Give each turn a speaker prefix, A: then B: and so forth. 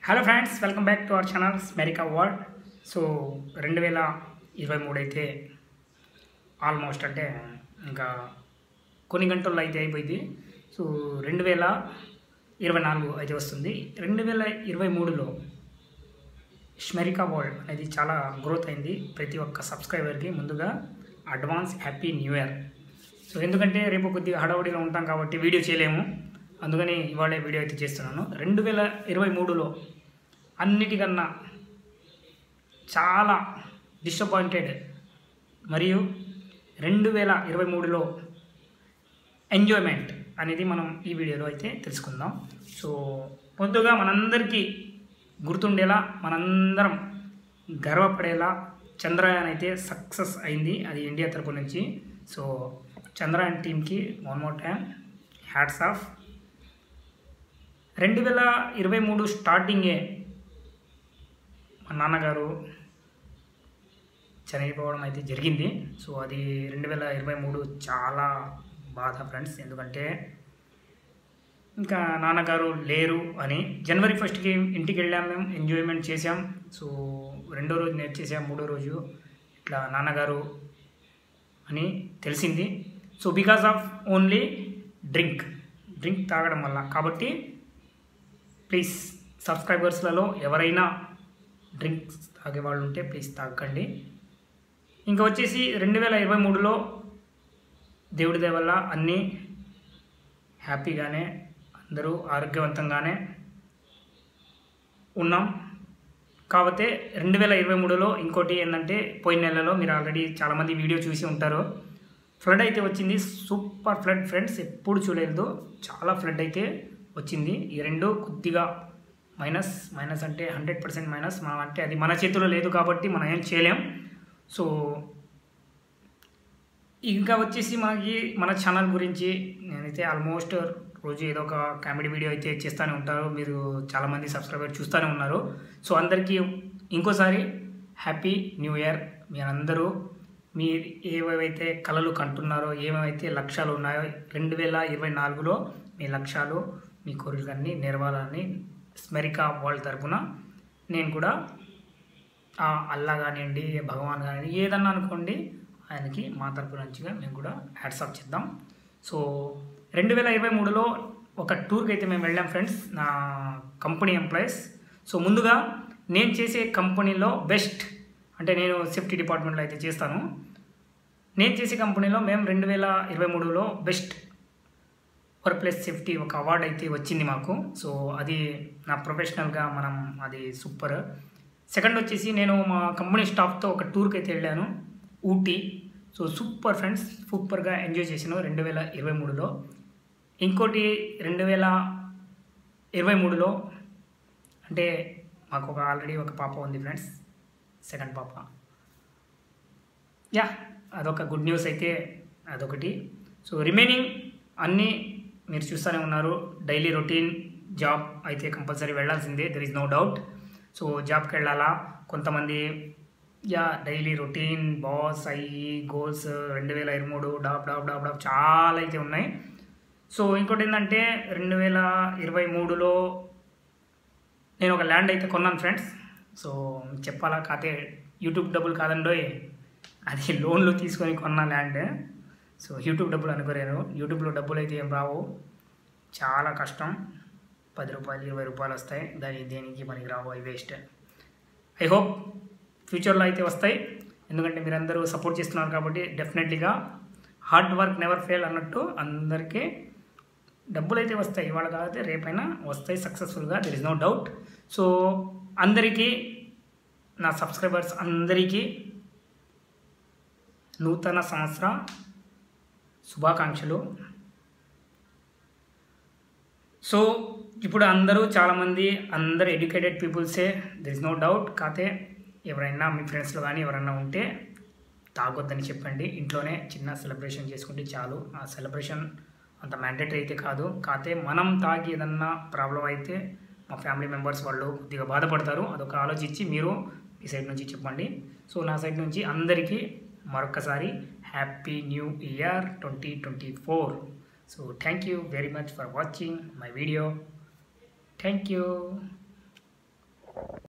A: Hello friends, welcome back to our channel స్మెరికా world. So 2023 అయితే almost అంటే ఇంకా కొన్ని గంటల్లో అయితే అయిపోయింది. సో 2024 అయితే వస్తుంది. 2023లో స్మెరికా వరల్డ్ అనేది చాలా గ్రోత్ అయింది. ప్రతి ఒక్క సబ్స్క్రైబర్కి ముందుగా advance happy new year. So ఎందుకంటే రేపు కొద్దిగా హడావుడిలో ఉంటాం కాబట్టి వీడియో చేయలేము, అందుకని ఇవాళ వీడియో అయితే చేస్తున్నాను. 2023లో అన్నిటికన్నా చాలా డిసప్పాయింటెడ్ మరియు 2023లో ఎంజాయ్మెంట్ అనేది మనం ఈ వీడియోలో అయితే తెలుసుకుందాం. సో ముందుగా మనందరికీ గుర్తుండేలా, మనందరం గర్వపడేలా చంద్రయాన్ అయితే సక్సెస్ అయింది, అది ఇండియా తరపు నుంచి. సో చంద్రయాన్ టీమ్కి one more time hats off. 2023 స్టార్టింగే మా నాన్నగారు చనిపోవడం అయితే జరిగింది. సో అది 2023 చాలా బాధ ఫ్రెండ్స్, ఎందుకంటే ఇంకా నాన్నగారు లేరు అని. జనవరి 1కి ఇంటికి వెళ్ళాం, మేము ఎంజాయ్మెంట్ చేసాం. సో రెండో రోజు నేర్చేసాం, మూడో రోజు ఇట్లా నాన్నగారు అని తెలిసింది. So because of only drink తాగడం వల్ల. కాబట్టి ప్లీజ్ సబ్స్క్రైబర్స్లలో ఎవరైనా డ్రింక్స్ తాగే వాళ్ళు ఉంటే ప్లీజ్ తాగండి. ఇంకా వచ్చేసి 2023లో దేవుడి దయ వల్ల అన్నీ హ్యాపీగానే, అందరూ ఆరోగ్యవంతంగానే ఉన్నాం. కాకపోతే 2023లో ఇంకోటి ఏంటంటే, పోయిన నెలలో మీరు ఆల్రెడీ చాలామంది వీడియో చూసి ఉంటారు, ఫ్లడ్ అయితే వచ్చింది. సూపర్ ఫ్లడ్ ఫ్రెండ్స్, ఎప్పుడు చూడలేదు, చాలా ఫ్లడ్ అయితే వచ్చింది. ఈ రెండు కొద్దిగా మైనస్ అంటే 100% మైనస్. మనం అంటే అది మన చేతిలో లేదు కాబట్టి మనం ఏం చేయలేం. సో ఇంకా వచ్చేసి మన ఛానల్ గురించి నేనైతే ఆల్మోస్ట్ రోజు ఏదో ఒక కామెడీ వీడియో అయితే చేస్తూనే ఉంటారు, మీరు చాలామంది సబ్స్క్రైబర్ చూస్తూనే ఉన్నారు. సో అందరికీ ఇంకోసారి హ్యాపీ న్యూ ఇయర్. మీరందరూ మీరు ఏవేవైతే కళలు కంటున్నారో, ఏమేమైతే లక్ష్యాలు ఉన్నాయో 2024లో మీ లక్ష్యాలు, మీ కోరికలన్నీ నెరవేరాలని స్మెరికా వరల్డ్ తరపున నేను కూడా అల్లా కానివ్వండి, భగవాన్ కానివ్వండి, ఏదన్నా అనుకోండి, ఆయనకి మా తరపు నుంచిగా మేము కూడా హ్యాట్స్ ఆఫ్ చేద్దాం. సో 2023లో ఒక టూర్కి అయితే మేము వెళ్ళాం ఫ్రెండ్స్, నా కంపెనీ ఎంప్లాయీస్. సో ముందుగా నేను చేసే కంపెనీలో బెస్ట్ అంటే, నేను సేఫ్టీ డిపార్ట్మెంట్లో అయితే చేస్తాను. నేను చేసే కంపెనీలో మేము 2023లో బెస్ట్ వర్క్ ప్లేస్ సేఫ్టీ ఒక అవార్డు అయితే వచ్చింది మాకు. సో అది నా ప్రొఫెషనల్గా అది సూపర్. సెకండ్ వచ్చేసి నేను మా కంపెనీ స్టాఫ్తో ఒక టూర్కి అయితే వెళ్ళాను, ఊటీ. సో సూపర్ ఫ్రెండ్స్, సూపర్గా ఎంజాయ్ చేసాను 2023లో. ఇంకోటి 2023లో అంటే మాకు ఆల్రెడీ ఒక పాప ఉంది ఫ్రెండ్స్, సెకండ్ పాప. అదొక గుడ్ న్యూస్ అయితే అదొకటి. సో రిమైనింగ్ అన్నీ మీరు చూస్తూనే ఉన్నారు. డైలీ రొటీన్ జాబ్ అయితే కంపల్సరీ వెళ్ళాల్సిందే, there is no doubt. So జాబ్కి వెళ్ళాలా, కొంతమంది డైలీ రొటీన్ బాస్ అయ్యి గోల్స్ 2023 డాబ్ చాలా అయితే ఉన్నాయి. సో ఇంకోటి ఏంటంటే 2023లో నేను ఒక ల్యాండ్ అయితే కొన్నాను ఫ్రెండ్స్. సో చెప్పాలా, కాతే యూట్యూబ్ డబ్బులు కాదండోయ్, అది లోన్లు తీసుకొని కొన్న ల్యాండ్. సో యూట్యూబ్ డబ్బులు అనుకోలేను, యూట్యూబ్లో డబ్బులు అయితే ఏం రావు, చాలా కష్టం. 10 రూపాయలు 20 రూపాయలు వస్తాయి, దేనికి మనకి రావు, అవి వేస్ట్. ఐ హోప్ ఫ్యూచర్లో అయితే వస్తాయి, ఎందుకంటే మీరందరూ సపోర్ట్ చేస్తున్నారు కాబట్టి. డెఫినెట్లీగా హార్డ్ వర్క్ నెవర్ ఫెయిల్ అన్నట్టు అందరికీ డబ్బులు అయితే వస్తాయి, ఇవాళ కాకపోతే రేపైనా వస్తాయి సక్సెస్ఫుల్గా, there is no doubt. So అందరికీ, నా సబ్స్క్రైబర్స్ అందరికీ నూతన సంవత్సర శుభాకాంక్షలు. సో ఇప్పుడు చాలామంది అందరు ఎడ్యుకేటెడ్ పీపుల్సే, దెర్ ఇస్ నో డౌట్. కాతే ఎవరైనా మీ ఫ్రెండ్స్లో కానీ ఎవరైనా ఉంటే తాగొద్దని చెప్పండి, ఇంట్లోనే చిన్న సెలబ్రేషన్ చేసుకుంటే చాలు. ఆ సెలబ్రేషన్ అంత మ్యాండేటరీ అయితే కాదు. కాతే మనం తాగి ఏదన్నా ప్రాబ్లం అయితే మా ఫ్యామిలీ మెంబర్స్ వాళ్ళు కొద్దిగా బాధపడతారు, అదొక ఆలోచించి మీరు మీ సైడ్ నుంచి చెప్పండి. సో నా సైడ్ నుంచి అందరికీ మరొకసారి happy new year 2024. So thank you very much for watching my video. Thank you.